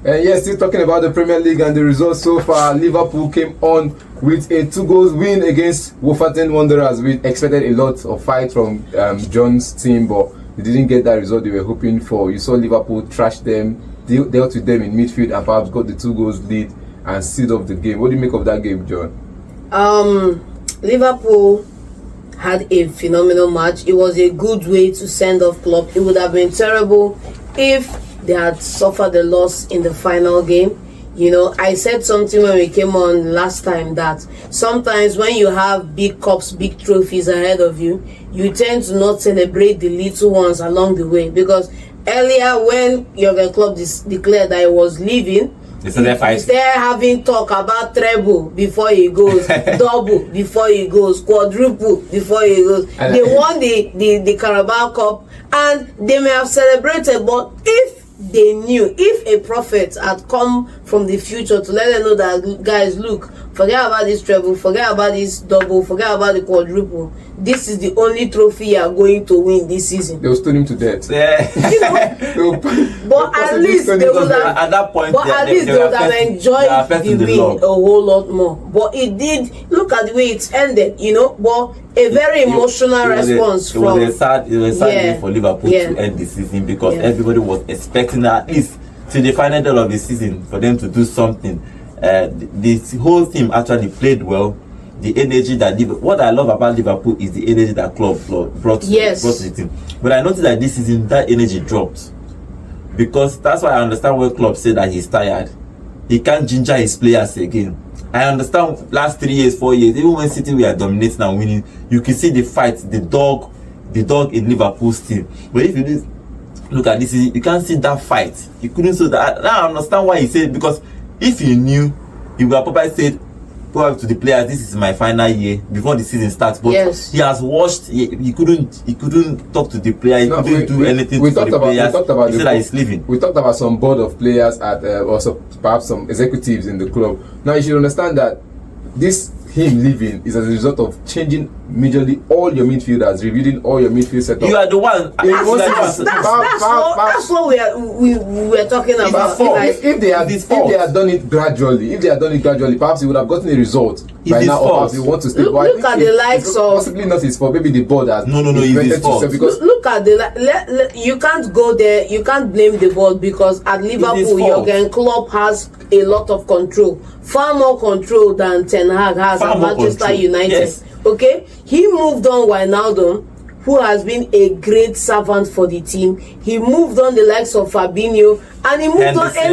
Yes, still talking about the Premier League and the results so far. Liverpool came on with a 2-goal win against Wolverhampton Wanderers. We expected a lot of fight from John's team, but they didn't get that result they were hoping for. You saw Liverpool trash them, dealt with them in midfield, and perhaps got the 2 goals lead and sealed off the game. What do you make of that game, John? Liverpool had a phenomenal match. It was a good way to send off Klopp. It would have been terrible if they had suffered a loss in the final game. You know, I said something when we came on last time that sometimes when you have big cups, big trophies ahead of you, you tend to not celebrate the little ones along the way. Because earlier when Jurgen Klopp declared that he was leaving, he's there having talk about treble before he goes, double before he goes, quadruple before he goes. They won the Carabao Cup and they may have celebrated, but if they knew, if a prophet had come from the future to let them know that, guys, look, forget about this treble, forget about this double, forget about the quadruple, this is the only trophy you are going to win this season, they will stone him to death. You know, but at least they would have, at that point, but at least they would have enjoyed the win a whole lot more. But it did, look at the way it ended, you know. But a very emotional response from. It was a sad day for Liverpool to end the season, because everybody was expecting at least till the final day of the season for them to do something. This whole team actually played well. The energy that what I love about Liverpool is the energy that Klopp brought to the team. But I noticed that this season that energy dropped, because that's why I understand when Klopp said that he's tired. He can't ginger his players again. I understand last 3 years, 4 years, even when City were dominating and winning, you can see the fight, the dog in Liverpool's team. But if you look at this, you can't see that fight. You couldn't see that. Now I understand why he said, because if he knew, he would have probably said to the players, this is my final year before the season starts. But he has watched. He couldn't talk to the player. He couldn't do anything to the players. He said that he's leaving. We talked about some board of players at also perhaps some executives in the club. Now you should understand that him leaving is as a result of changing majorly all your midfielders, reviewing all your midfield setup. You are the one. That's what we were talking about. If they had done it gradually, perhaps he would have gotten a result by now. Or perhaps he wants to stay. Look at the likes of, possibly not his fault. Maybe the board has it's his fault. Because look at you can't go there. You can't blame the board, because at Liverpool, Jurgen Klopp has a lot of control, far more control than Ten Hag has at Manchester United. Yes. Okay, he moved on Wijnaldum, who has been a great servant for the team. He moved on the likes of Fabinho, and he moved on a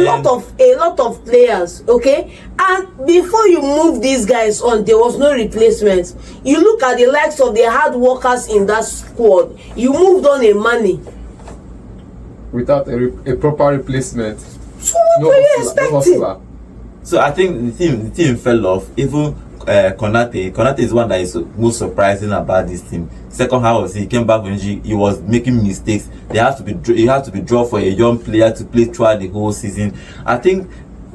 lot of players. Okay, and before you move these guys on, there was no replacement. You look at the likes of the hard workers in that squad. You moved on a money without a proper replacement. So what were you expecting? So I think the team fell off. Even Konate is one that is most surprising about this team. Second half, he came back from injury. He was making mistakes. He had to be drawn for a young player to play throughout the whole season. I think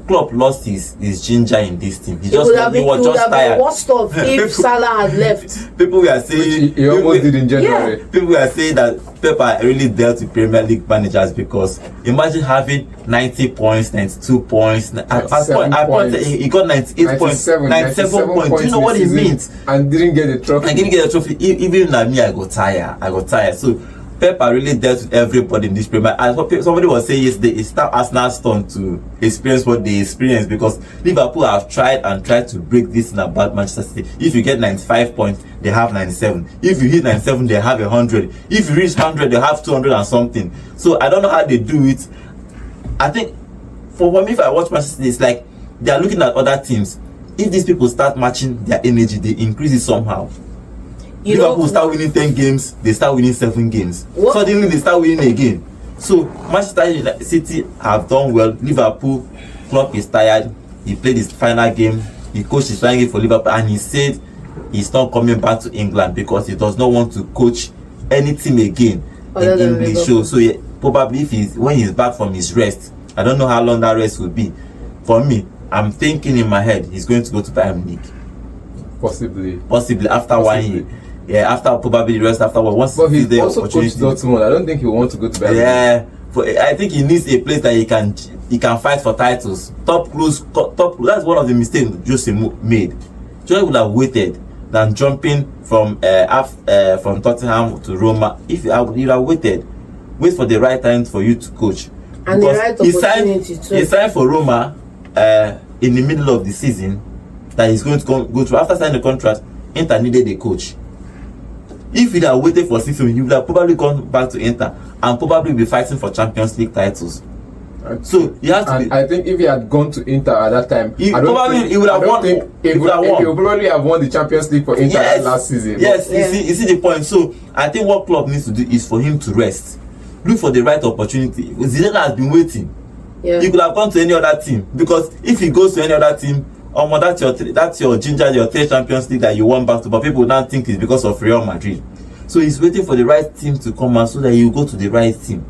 Klopp lost his ginger in this team. He was just tired. Worst off if Salah had left. People were saying he almost did in January. People were saying that Pep really dealt with Premier League managers, because imagine having 90 points, 92 points. At point, he got 98 points, 97 points. Do you know what it means? And didn't get a trophy. Even like me, I got tired. So Pep really dealt with everybody in this Premier. As somebody was saying yesterday, it's now Arsenal's turn to experience what they experienced, because Liverpool have tried to break this in about Manchester City. If you get 95 points, they have 97. If you hit 97, they have 100. If you reach 100, they have 200 and something. So I don't know how they do it. I think for me, if I watch Manchester City, it's like they are looking at other teams. If these people start matching their energy, they increase it somehow. Liverpool start winning 10 games, they start winning 7 games. Suddenly they start winning again. So Manchester City have done well. Liverpool, Klopp is tired. He played his final game. He coached his final game for Liverpool, and he said he's not coming back to England because he does not want to coach any team again in English show. So probably when he's back from his rest, I don't know how long that rest will be. For me, I'm thinking in my head he's going to go to Bayern Munich. Possibly after 1 year. Yeah, after probably the rest after once. But he's also coached Dortmund. I don't think he will want to go to Bayern. Yeah, I think he needs a place that he can fight for titles. Top close. That's one of the mistakes Jose made. Jose would have waited than jumping from Tottenham to Roma. If you have waited, wait for the right time for you to coach. And because the right opportunity too. He signed for Roma in the middle of the season that he's going to go through. After signing the contract, Inter needed a coach. If he'd have waited for 6 months, he would have probably gone back to Inter and probably be fighting for Champions League titles. So he has to. I think if he had gone to Inter at that time, he would have won. He would probably have won the Champions League for Inter last season. Yes, you see the point. So I think what Klopp needs to do is for him to rest, look for the right opportunity. Zidane has been waiting. Yeah. He could have gone to any other team, because if he goes to any other team, that's your ginger, your 3rd Champions League that you won back to, but people now think it's because of Real Madrid. So he's waiting for the right team to come out so that you go to the right team.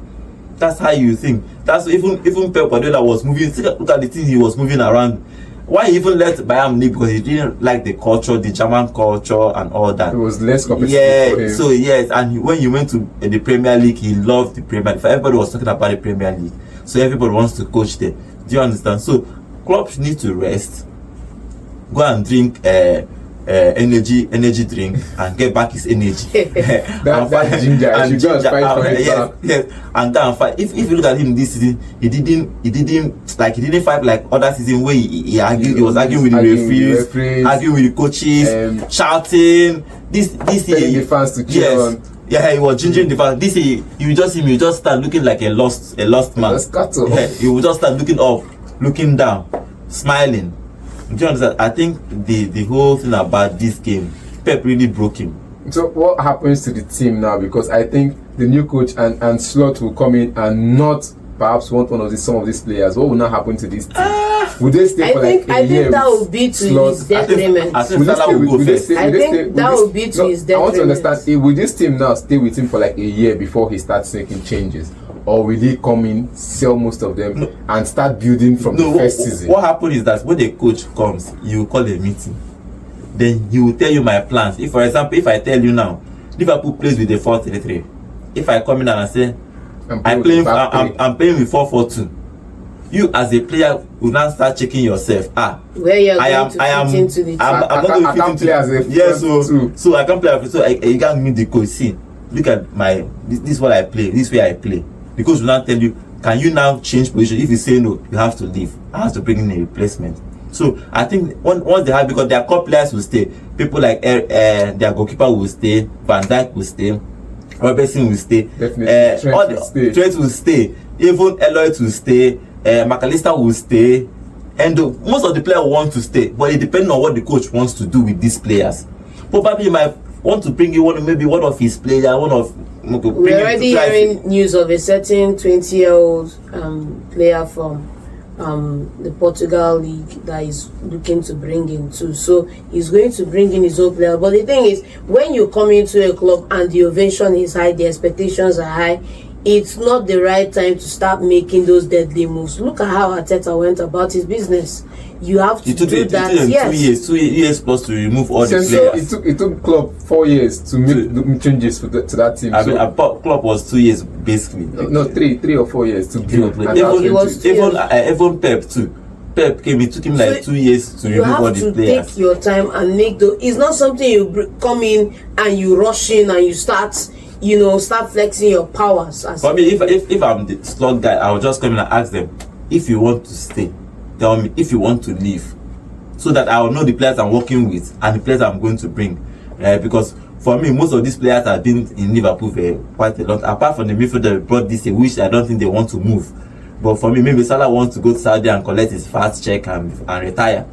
That's how you think. That's even Pep Guardiola was moving. Look at the thing he was moving around. Why he even left Bayern Munich? Because he didn't like the culture, the German culture, and all that. It was less competitive for him. So yes, and when he went to the Premier League, he loved the Premier League. Everybody was talking about the Premier League, so everybody wants to coach there. Do you understand? So Klopp needs to rest, go and drink energy drink and get back his energy. that ginger, and should go and fight for it. Yes, and go and fight. If you look at him this season, he didn't fight like other season where he was arguing with the referees, arguing with the coaches, shouting. This year, the fans to cheer on. Yeah, he was gingering the fans. This year, you just start looking like a lost man. He will just start looking up, looking down, smiling. Do you understand? I think the whole thing about this game, Pep really broke him. So what happens to the team now? Because I think the new coach and Slot will come in and not perhaps want some of these players. What will now happen to this team? Would they stay for like a year? I think that would be to his detriment. I think that would be to his detriment. I want to understand, will this team now stay with him for like a year before he starts making changes? Or will he come in, sell most of them, and start building from the first season? What happens is that when the coach comes, you call a meeting. Then he will tell you my plans. If, for example, if I tell you now, Liverpool plays with the 4-3-3. If I come in and I say, I'm playing with 4-4-2. You as a player will now start checking yourself. Where you're going to fit into the team. I'm not going to fit into. Yes, so I can't play. So you can't meet the coach. See, look at this is what I play. This way I play. The coach will now tell you, can you now change position? If you say no, you have to leave. I have to bring in a replacement. So I think once they have, because their core players will stay. People like their goalkeeper will stay, Van Dijk will stay, Robertson will stay, definitely Trent will stay, even Elliott will stay, McAllister will stay, and most of the players want to stay, but it depends on what the coach wants to do with these players. Probably he might want to bring you maybe one of his players, We're already hearing news of a certain 20-year-old player from the Portugal league that is looking to bring in too. So he's going to bring in his own player. But the thing is, when you come into a club and the ovation is high, the expectations are high, it's not the right time to start making those deadly moves. Look at how Arteta went about his business. You have to do that. Yes. 2 years plus to remove all the players. It took Klopp 4 years to make changes to that team. Klopp was 2 years basically. No, 3 or 4 years to build. Even Pep too. Pep came. It took him like 2 years to remove all the players. You have to take your time and make it's not something you come in and you rush in and you start flexing your powers. For me, if I'm the slot guy, I will just come in and ask them, if you want to stay, tell me. If you want to leave, so that I will know the players I'm working with and the players I'm going to bring. Because for me, most of these players have been in Liverpool for quite a lot. Apart from the midfielder that brought this, which I don't think they want to move. But for me, maybe Salah wants to go to Saudi and collect his fast check and retire.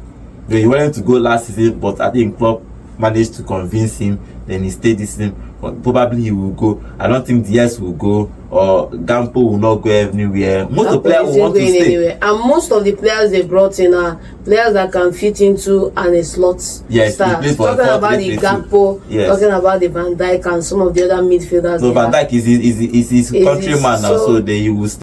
He wanted to go last season, but I think Klopp managed to convince him. Then he stayed this season. Probably he will go. I don't think Diaz will go, or Gampo will not go anywhere. Most of the players will want to stay. Anywhere. And most of the players they brought in are players that can fit into Arne Slot style. Talking about the Gampo, talking about the Van Dijk and some of the other midfielders. So Van Dijk is his countryman now, so they will stay.